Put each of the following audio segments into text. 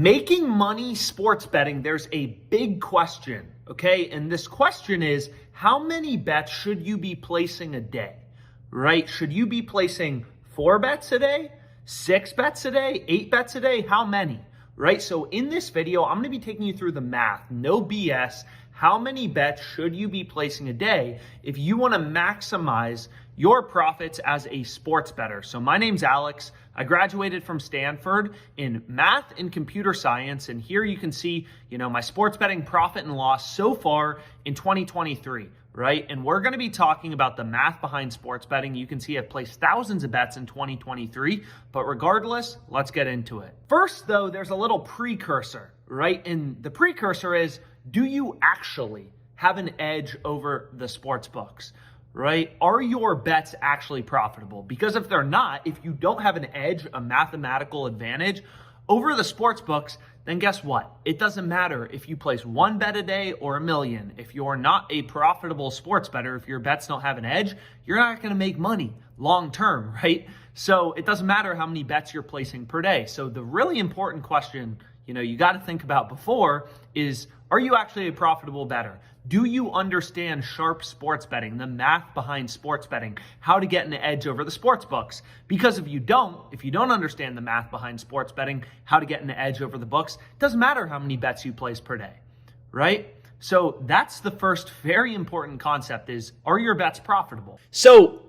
Making money sports betting, there's a big question, okay? And this question is, how many bets should you be placing a day, right? Should you be placing 4 bets a day, 6 bets a day, 8 bets a day? How many, right? So in this video, I'm gonna be taking you through the math, no BS. How many bets should you be placing a day if you wanna maximize your profits as a sports bettor? So my name's Alex. I graduated from Stanford in math and computer science. And here you can see, my sports betting profit and loss so far in 2023, right? And we're going to be talking about the math behind sports betting. You can see I've placed thousands of bets in 2023, but regardless, let's get into it. First though, there's a little precursor, right? And the precursor is, do you actually have an edge over the sports books? Right? Are your bets actually profitable? Because if they're not, if you don't have an edge, a mathematical advantage over the sports books, then guess what? It doesn't matter if you place 1 bet a day or 1 million. If you're not a profitable sports bettor, if your bets don't have an edge, you're not going to make money long term, right? So it doesn't matter how many bets you're placing per day. So the really important question, you got to think about before is, are you actually a profitable bettor? Do you understand sharp sports betting, the math behind sports betting, how to get an edge over the sports books? Because if you don't understand the math behind sports betting, how to get an edge over the books, it doesn't matter how many bets you place per day, right? So that's the first very important concept is, are your bets profitable? So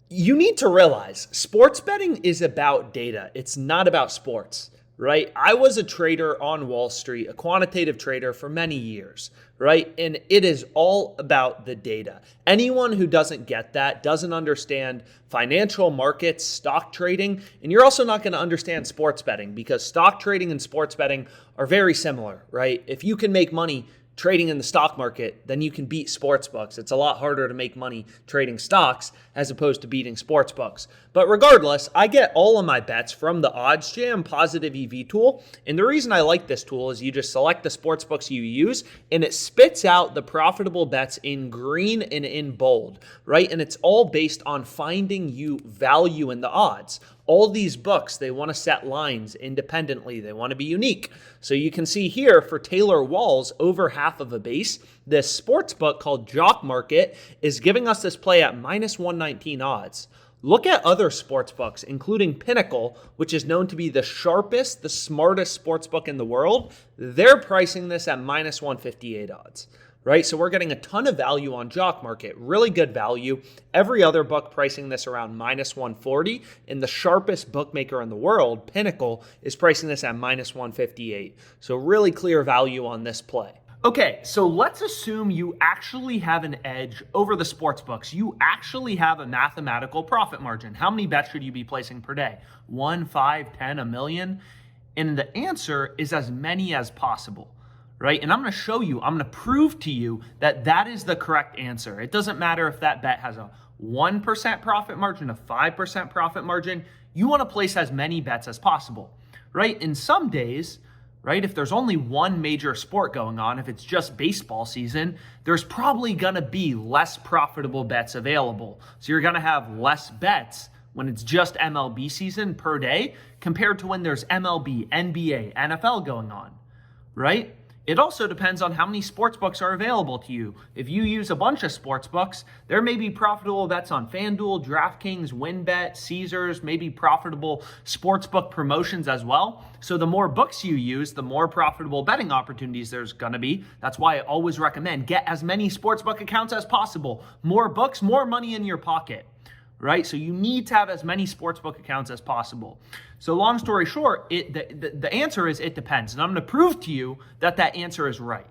you need to realize sports betting is about data. It's not about sports. Right? I was a trader on Wall Street, a quantitative trader for many years, right? And it is all about the data. Anyone who doesn't get that doesn't understand financial markets, stock trading, and you're also not going to understand sports betting because stock trading and sports betting are very similar, right? If you can make money trading in the stock market, then you can beat sports books. It's a lot harder to make money trading stocks as opposed to beating sports books. But regardless, I get all of my bets from the OddsJam Positive EV tool. And the reason I like this tool is you just select the sports books you use and it spits out the profitable bets in green and in bold, right? And it's all based on finding you value in the odds. All these books, they want to set lines independently. They want to be unique. So you can see here for Taylor Walls, over half of a base, this sports book called Jock Market is giving us this play at minus 119 odds. Look at other sports books, including Pinnacle, which is known to be the sharpest, the smartest sports book in the world. They're pricing this at minus 158 odds. Right? So we're getting a ton of value on Jock Market, really good value. Every other book pricing this around minus 140, and the sharpest bookmaker in the world, Pinnacle, is pricing this at minus 158. So really clear value on this play. Okay, so let's assume you actually have an edge over the sports books. You actually have a mathematical profit margin. How many bets should you be placing per day? 1, 5, 10, 1 million? And the answer is as many as possible. Right? And I'm going to show you, I'm going to prove to you that that is the correct answer. It doesn't matter if that bet has a 1% profit margin, a 5% profit margin. You want to place as many bets as possible, right? In some days, right, if there's only one major sport going on, if it's just baseball season, there's probably going to be less profitable bets available. So you're going to have less bets when it's just MLB season per day compared to when there's MLB, NBA, NFL going on, right? It also depends on how many sports books are available to you. If you use a bunch of sports books, there may be profitable bets on FanDuel, DraftKings, WynnBET, Caesars, maybe profitable sportsbook promotions as well. So the more books you use, the more profitable betting opportunities there's going to be. That's why I always recommend get as many sportsbook accounts as possible. More books, more money in your pocket. Right? So you need to have as many sportsbook accounts as possible. So long story short, the answer is it depends. And I'm going to prove to you that that answer is right.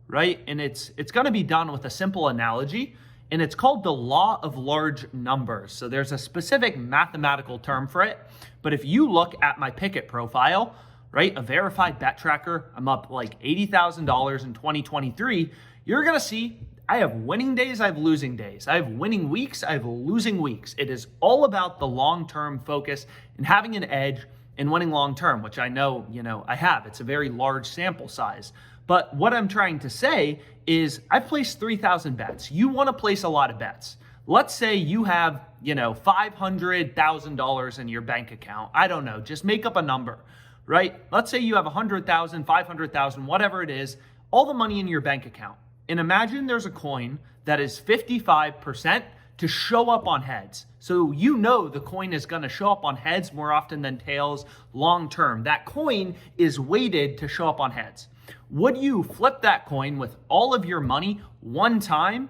Right? And it's going to be done with a simple analogy, and it's called the law of large numbers. So there's a specific mathematical term for it. But if you look at my Pickett profile, right, a verified bet tracker, I'm up like $80,000 in 2023, you're going to see I have winning days, I have losing days. I have winning weeks, I have losing weeks. It is all about the long-term focus and having an edge and winning long-term, which I know, I have. It's a very large sample size. But what I'm trying to say is I've placed 3,000 bets. You want to place a lot of bets. Let's say you have, $500,000 in your bank account. I don't know, just make up a number, right? Let's say you have 100,000, 500,000, whatever it is, all the money in your bank account. And imagine there's a coin that is 55% to show up on heads. So you know the coin is going to show up on heads more often than tails long term. That coin is weighted to show up on heads. Would you flip that coin with all of your money one time,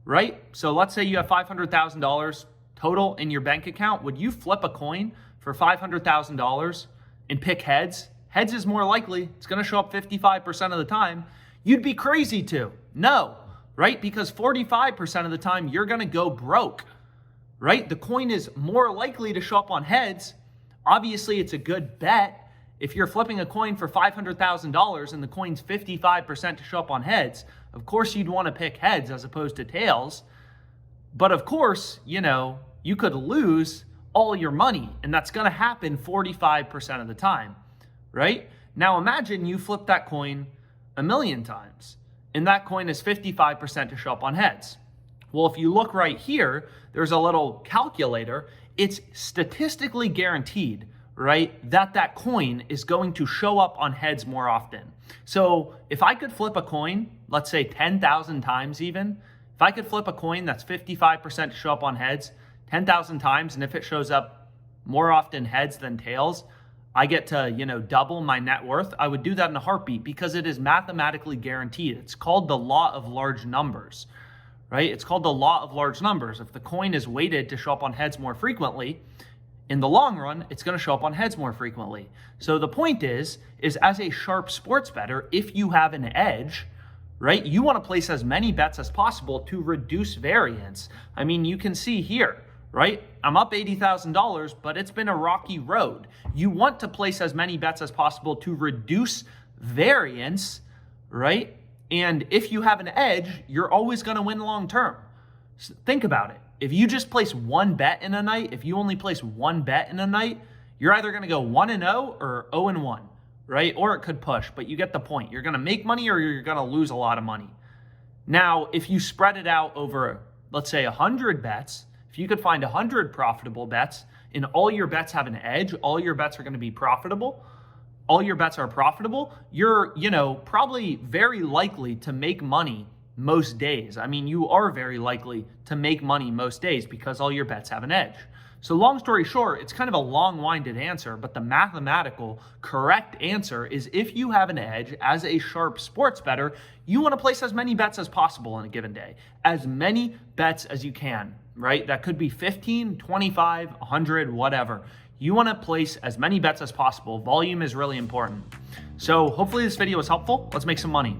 right? So let's say you have $500,000 total in your bank account. Would you flip a coin for $500,000 and pick heads? Heads is more likely. It's going to show up 55% of the time. You'd be crazy to. No, right? Because 45% of the time you're going to go broke, right? The coin is more likely to show up on heads. Obviously, it's a good bet. If you're flipping a coin for $500,000 and the coin's 55% to show up on heads, of course you'd want to pick heads as opposed to tails. But of course, you could lose all your money, and that's going to happen 45% of the time, right? Now imagine you flip that coin 1,000,000 times, and that coin is 55% to show up on heads. Well, if you look right here, there's a little calculator. It's statistically guaranteed, right, that coin is going to show up on heads more often. So if I could flip a coin, let's say 10,000 times even, if I could flip a coin that's 55% to show up on heads 10,000 times, and if it shows up more often heads than tails, I get to, double my net worth. I would do that in a heartbeat because it is mathematically guaranteed. It's called the law of large numbers, right? It's called the law of large numbers. If the coin is weighted to show up on heads more frequently, in the long run, it's going to show up on heads more frequently. So the point is as a sharp sports bettor, if you have an edge, right, you want to place as many bets as possible to reduce variance. I mean, you can see here, right? I'm up $80,000, but it's been a rocky road. You want to place as many bets as possible to reduce variance, right? And if you have an edge, you're always going to win long term. So think about it. If you just place one bet in a night, if you only place one bet in a night, you're either going to go 1-0 or 0-1, right? Or it could push, but you get the point. You're going to make money or you're going to lose a lot of money. Now, if you spread it out over, let's say 100 bets, if you could find 100 profitable bets and all your bets have an edge, all your bets are going to be profitable, all your bets are profitable, you're, probably very likely to make money most days. I mean, you are very likely to make money most days because all your bets have an edge. So long story short, it's kind of a long-winded answer, but the mathematical correct answer is if you have an edge as a sharp sports bettor, you want to place as many bets as possible in a given day, as many bets as you can, right? That could be 15, 25, 100, whatever. You want to place as many bets as possible. Volume is really important. So hopefully this video was helpful. Let's make some money.